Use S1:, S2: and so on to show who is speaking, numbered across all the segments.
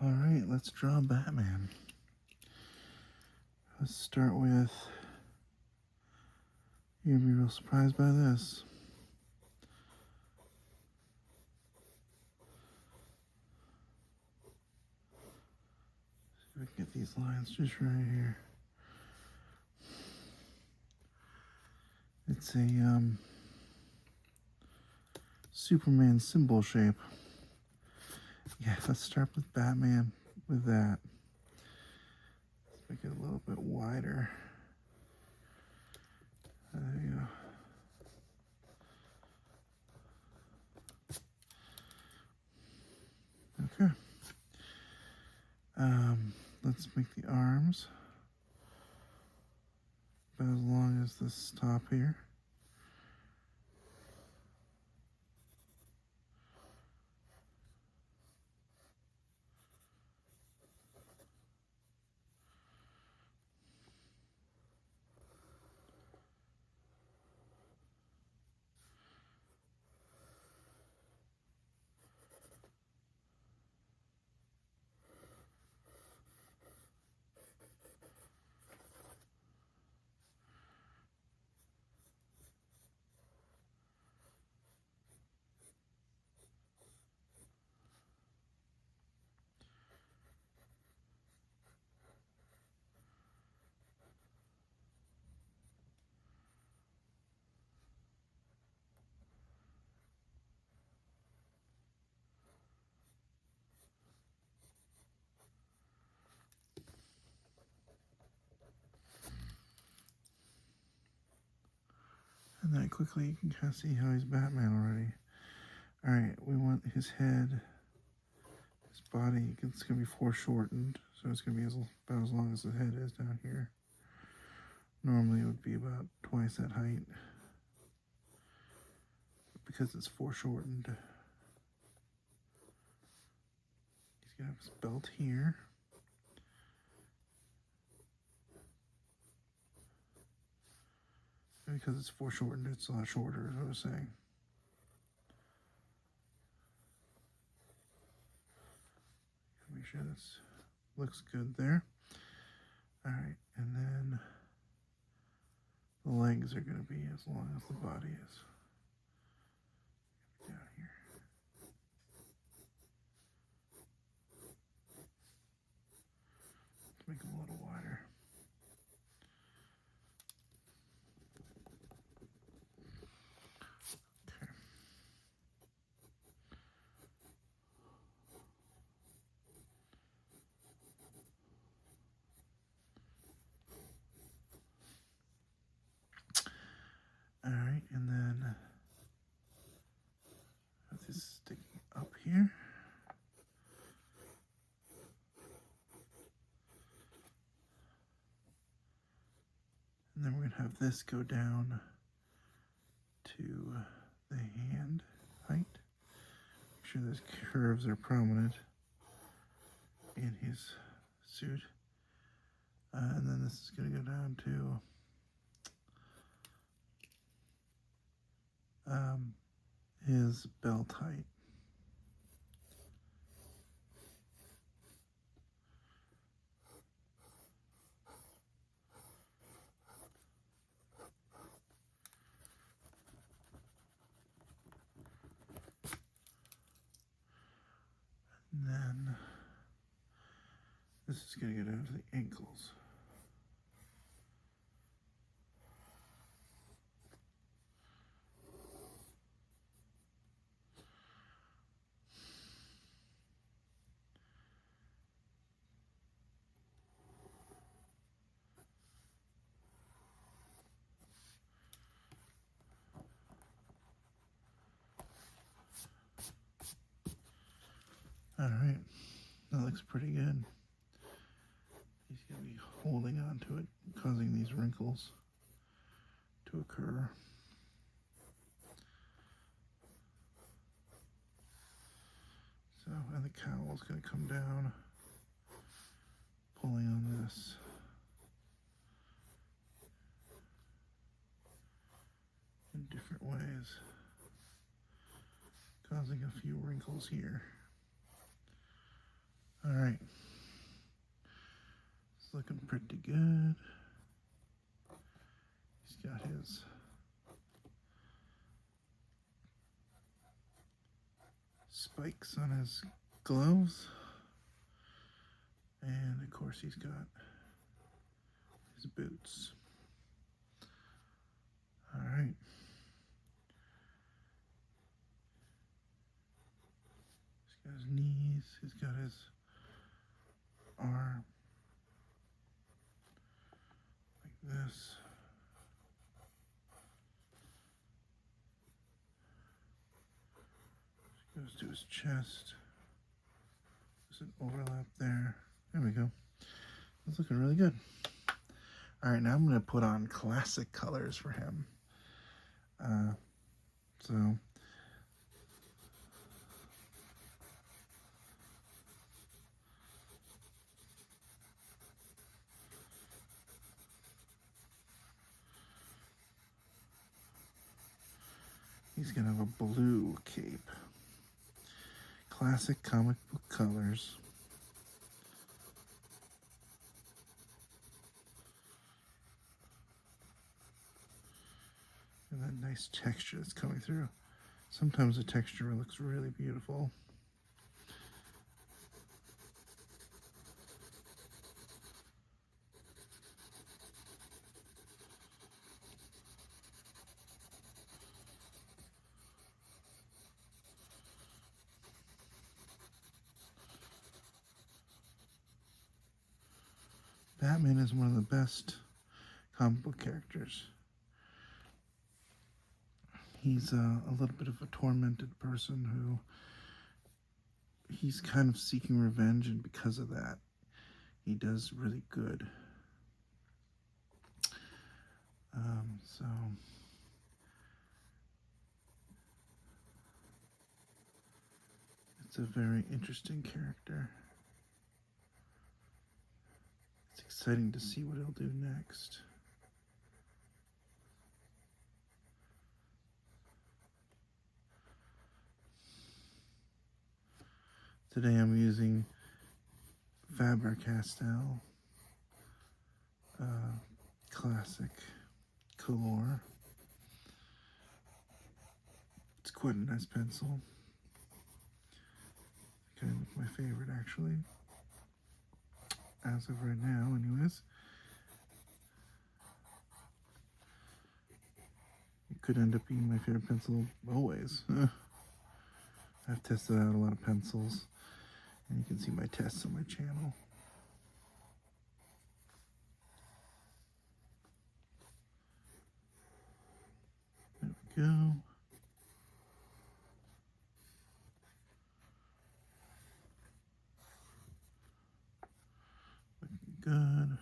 S1: All right, let's draw Batman. Let's start with, you're gonna be real surprised by this. See if we can get these lines just right here. It's a Superman symbol shape. Yeah, let's start with Batman with that. Let's make it a little bit wider. There you go. Okay. Let's make the arms about as long as this top here. And then quickly you can kind of see how he's Batman already. Alright, we want his head, his body, it's going to be foreshortened, so it's going to be about as long as the head is down here. Normally it would be about twice that height. But because it's foreshortened, he's going to have his belt here. And because it's foreshortened, it's a lot shorter, as I was saying. Make sure this looks good there. Alright, and then the legs are going to be as long as the body is. Down here. Let's make them a little wider. Okay. Alright, and then have this sticking up here. And then we're going to have this go down to the hand height. Make sure those curves are prominent in his suit. And then this is going to go down to his belt height. And then this is going to go down to the ankles. Alright, that looks pretty good. He's going to be holding on to it, causing these wrinkles to occur. So, and the cowl is going to come down, pulling on this. In different ways, causing a few wrinkles here. All right. It's looking pretty good. He's got his spikes on his gloves. And of course he's got his boots. All right. He's got his knees, he's got his arm like this. Goes to his chest. There's an overlap there. There we go. That's looking really good. All right, now I'm going to put on classic colors for him. So he's going to have a blue cape. Classic comic book colors. And that nice texture that's coming through. Sometimes the texture looks really beautiful. Batman is one of the best comic book characters. He's a little bit of a tormented person who he's kind of seeking revenge, and because of that, he does really good. So it's a very interesting character. It's exciting to see what he'll do next. Today I'm using Faber-Castell Classic Color. It's quite a nice pencil. Kind of my favorite, actually, as of right now, anyways. It could end up being my favorite pencil always. I've tested out a lot of pencils, and you can see my tests on my channel. There we go. Looking good.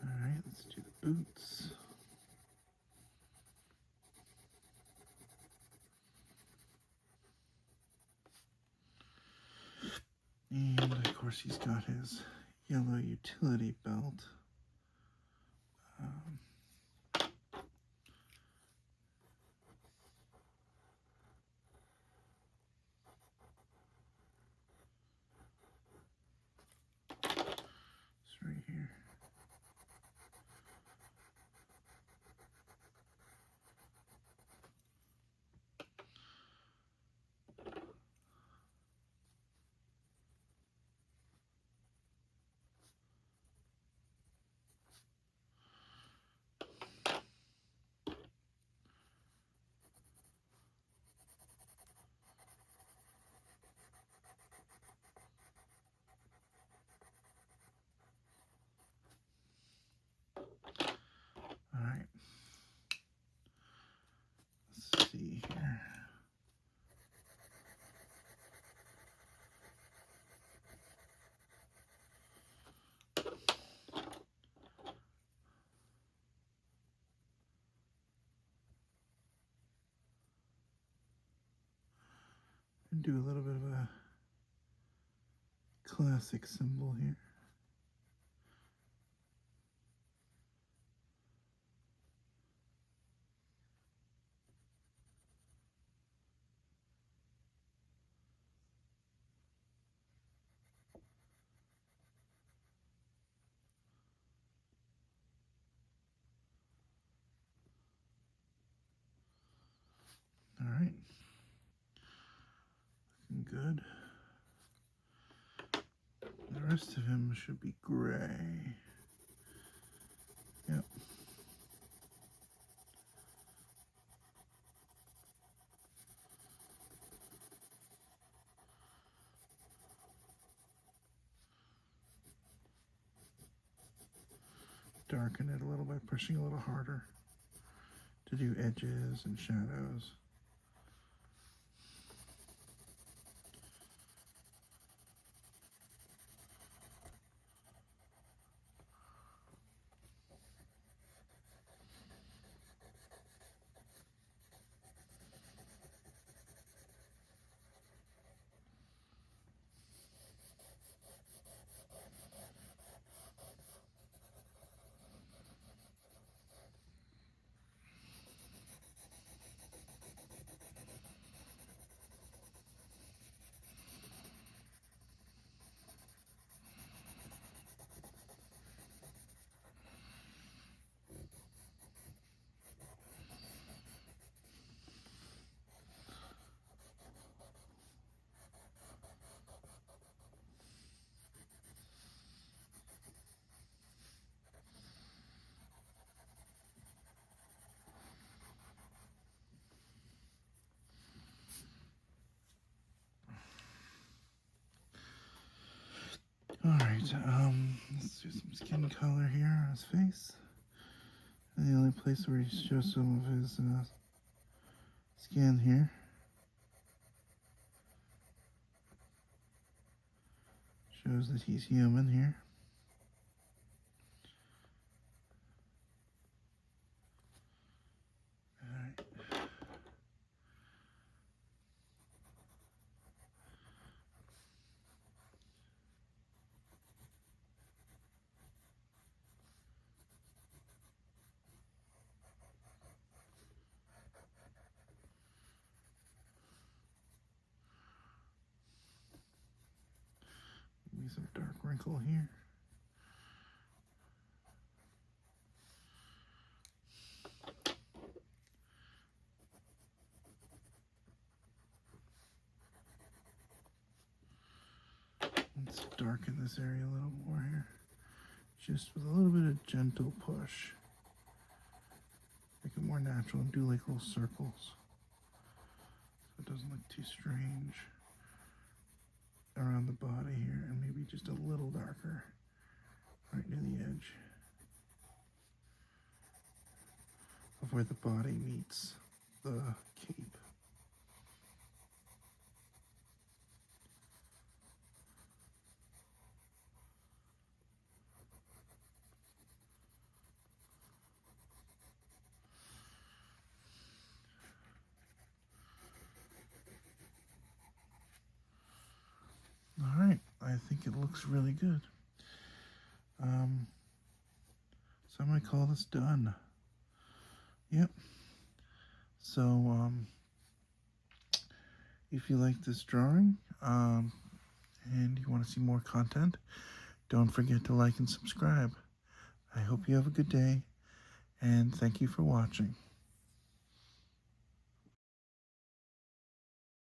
S1: Alright, let's do the boots. And of course he's got his yellow utility belt. It's right here. And do a little bit of a classic symbol here. All right, looking good. The rest of him should be gray. Yep. Darken it a little by pushing a little harder to do edges and shadows. Alright, let's do some skin color here on his face. And the only place where he shows some of his skin here. Shows that he's human here. Alright. Maybe some dark wrinkle here. Let's darken this area a little more here. Just with a little bit of gentle push. Make it more natural and do like little circles. So it doesn't look too strange. Around the body here, and maybe just a little darker right near the edge of where the body meets the cape. All right, I think it looks really good. So I'm gonna call this done. Yep. So if you like this drawing and you want to see more content, don't forget to like and subscribe. I hope you have a good day, and thank you for watching.